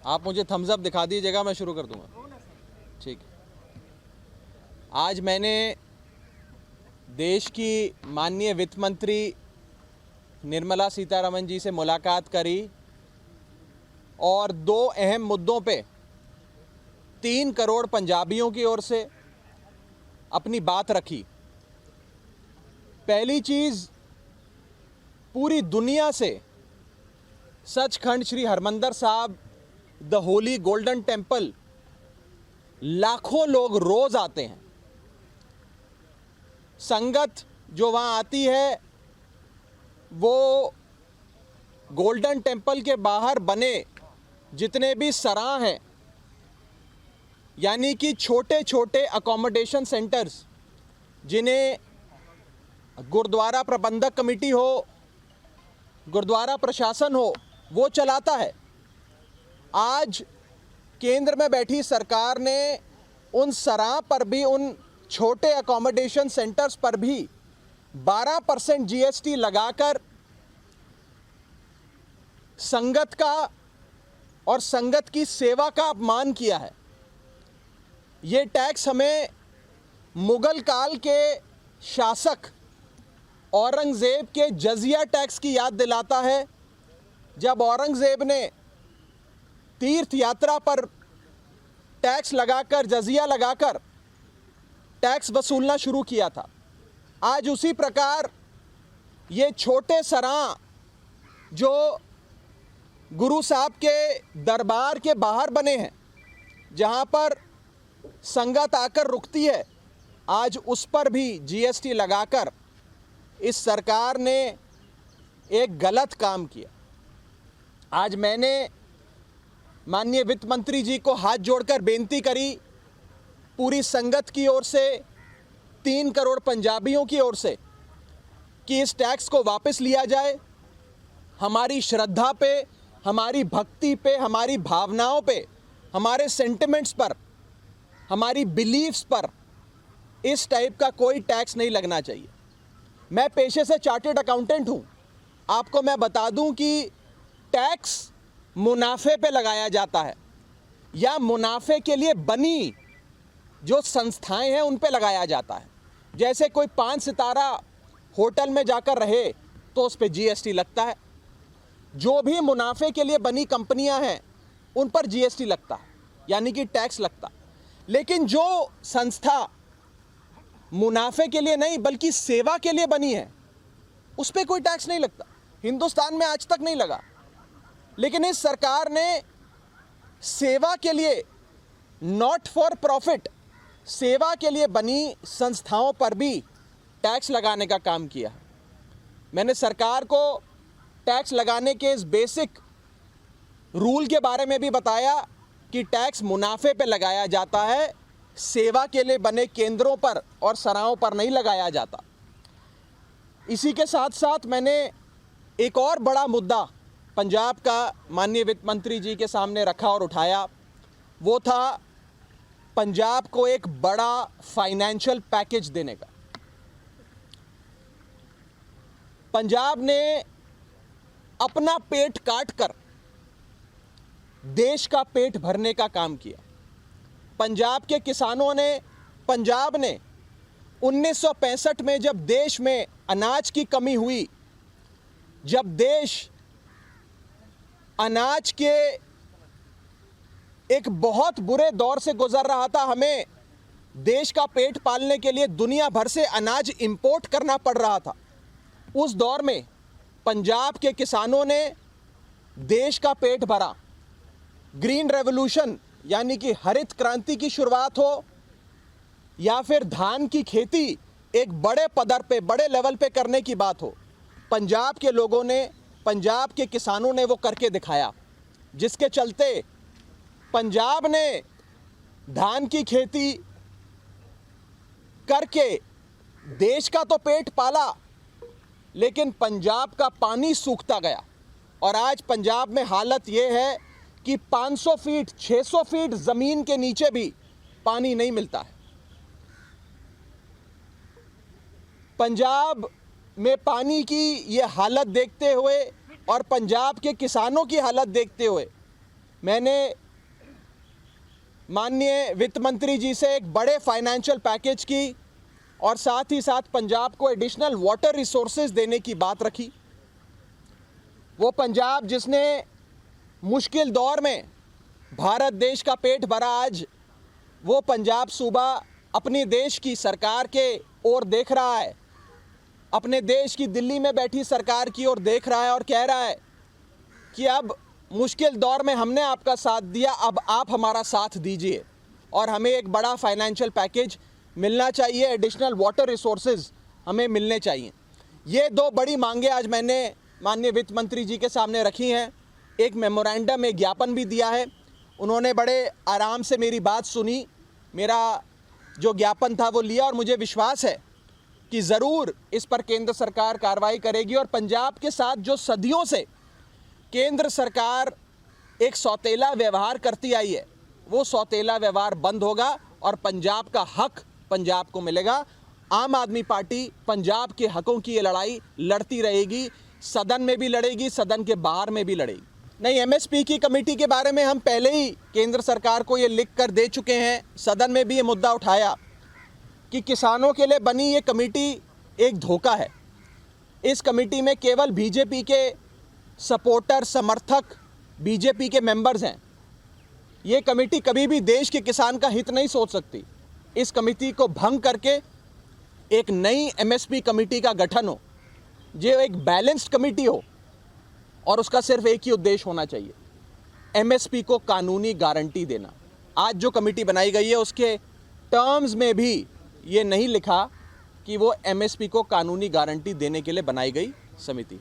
आप मुझे Thums up दिखा दीजिएगा, मैं शुरू कर दूंगा। ठीक है। आज मैंने देश की माननीय वित्त मंत्री निर्मला सीतारमण जी से मुलाकात करी और दो अहम मुद्दों पे 3 करोड़ पंजाबियों की ओर से अपनी बात रखी। पहली चीज़, पूरी दुनिया से सचखंड श्री हरमंदिर साहब द होली गोल्डन टेम्पल लाखों लोग रोज आते हैं। संगत जो वहाँ आती है वो गोल्डन टेम्पल के बाहर बने जितने भी सराह हैं, यानी कि छोटे छोटे अकोमोडेशन सेंटर्स, जिन्हें गुरुद्वारा प्रबंधक कमेटी हो, गुरुद्वारा प्रशासन हो, वो चलाता है। आज केंद्र में बैठी सरकार ने उन सराह पर भी, उन छोटे अकोमोडेशन सेंटर्स पर भी 12% जीएसटी लगाकर संगत का और संगत की सेवा का अपमान किया है। ये टैक्स हमें मुगल काल के शासक औरंगज़ेब के जजिया टैक्स की याद दिलाता है, जब औरंगज़ेब ने तीर्थ यात्रा पर टैक्स लगाकर, जजिया लगाकर टैक्स वसूलना शुरू किया था। आज उसी प्रकार ये छोटे सराह जो गुरु साहब के दरबार के बाहर बने हैं, जहाँ पर संगत आकर रुकती है, आज उस पर भी जीएसटी लगाकर इस सरकार ने एक गलत काम किया। आज मैंने माननीय वित्त मंत्री जी को हाथ जोड़कर बेनती करी, पूरी संगत की ओर से, 3 करोड़ पंजाबियों की ओर से, कि इस टैक्स को वापस लिया जाए। हमारी श्रद्धा पे, हमारी भक्ति पे, हमारी भावनाओं पे, हमारे सेंटिमेंट्स पर, हमारी बिलीव्स पर इस टाइप का कोई टैक्स नहीं लगना चाहिए। मैं पेशे से चार्टर्ड अकाउंटेंट हूँ। आपको मैं बता दूँ कि टैक्स मुनाफे पे लगाया जाता है या मुनाफे के लिए बनी जो संस्थाएं हैं उन पे लगाया जाता है। जैसे कोई 5 सितारा होटल में जाकर रहे तो उस पे जीएसटी लगता है। जो भी मुनाफे के लिए बनी कंपनियां हैं उन पर जीएसटी लगता है, यानी कि टैक्स लगता। लेकिन जो संस्था मुनाफे के लिए नहीं बल्कि सेवा के लिए बनी है उस पे कोई टैक्स नहीं लगता। हिंदुस्तान में आज तक नहीं लगा। लेकिन इस सरकार ने सेवा के लिए, नॉट फॉर प्रॉफिट, सेवा के लिए बनी संस्थाओं पर भी टैक्स लगाने का काम किया है। मैंने सरकार को टैक्स लगाने के इस बेसिक रूल के बारे में भी बताया कि टैक्स मुनाफे पे लगाया जाता है, सेवा के लिए बने केंद्रों पर और सराहों पर नहीं लगाया जाता। इसी के साथ साथ मैंने एक और बड़ा मुद्दा पंजाब का माननीय वित्त मंत्री जी के सामने रखा और उठाया। वो था पंजाब को एक बड़ा फाइनेंशियल पैकेज देने का। पंजाब ने अपना पेट काट कर देश का पेट भरने का काम किया। पंजाब के किसानों ने, पंजाब ने 1965 में जब देश में अनाज की कमी हुई, जब देश अनाज के एक बहुत बुरे दौर से गुजर रहा था, हमें देश का पेट पालने के लिए दुनिया भर से अनाज इंपोर्ट करना पड़ रहा था। उस दौर में पंजाब के किसानों ने देश का पेट भरा। ग्रीन रेवोल्यूशन यानी कि हरित क्रांति की शुरुआत हो या फिर धान की खेती एक बड़े पदर पे, बड़े लेवल पे करने की बात हो, पंजाब के लोगों ने, पंजाब के किसानों ने वो करके दिखाया, जिसके चलते पंजाब ने धान की खेती करके देश का तो पेट पाला, लेकिन पंजाब का पानी सूखता गया। और आज पंजाब में हालत ये है कि 500 फीट, 600 फीट ज़मीन के नीचे भी पानी नहीं मिलता है। पंजाब में पानी की ये हालत देखते हुए और पंजाब के किसानों की हालत देखते हुए मैंने माननीय वित्त मंत्री जी से एक बड़े फाइनेंशियल पैकेज की और साथ ही साथ पंजाब को एडिशनल वाटर रिसोर्सेज देने की बात रखी। वो पंजाब जिसने मुश्किल दौर में भारत देश का पेट भरा, आज वो पंजाब सूबा अपनी देश की सरकार के ओर देख रहा है, अपने देश की दिल्ली में बैठी सरकार की ओर देख रहा है और कह रहा है कि अब मुश्किल दौर में हमने आपका साथ दिया, अब आप हमारा साथ दीजिए और हमें एक बड़ा फाइनेंशियल पैकेज मिलना चाहिए, एडिशनल वाटर रिसोर्सेज हमें मिलने चाहिए। ये दो बड़ी मांगें आज मैंने माननीय वित्त मंत्री जी के सामने रखी हैं। एक मेमोरेंडम, एक ज्ञापन भी दिया है। उन्होंने बड़े आराम से मेरी बात सुनी, मेरा जो ज्ञापन था वो लिया और मुझे विश्वास है कि ज़रूर इस पर केंद्र सरकार कार्रवाई करेगी और पंजाब के साथ जो सदियों से केंद्र सरकार एक सौतेला व्यवहार करती आई है, वो सौतेला व्यवहार बंद होगा और पंजाब का हक पंजाब को मिलेगा। आम आदमी पार्टी पंजाब के हकों की ये लड़ाई लड़ती रहेगी, सदन में भी लड़ेगी, सदन के बाहर में भी लड़ेगी। नहीं, एमएसपी की कमेटी के बारे में हम पहले ही केंद्र सरकार को ये लिख कर दे चुके हैं, सदन में भी ये मुद्दा उठाया कि किसानों के लिए बनी ये कमेटी एक धोखा है। इस कमेटी में केवल बीजेपी के सपोर्टर, समर्थक, बीजेपी के मेंबर्स हैं। ये कमेटी कभी भी देश के किसान का हित नहीं सोच सकती। इस कमेटी को भंग करके एक नई एमएसपी कमेटी का गठन हो, जो एक बैलेंस्ड कमेटी हो और उसका सिर्फ एक ही उद्देश्य होना चाहिए, एमएसपी को कानूनी गारंटी देना। आज जो कमेटी बनाई गई है उसके टर्म्स में भी ये नहीं लिखा कि वो एमएसपी को कानूनी गारंटी देने के लिए बनाई गई समिति।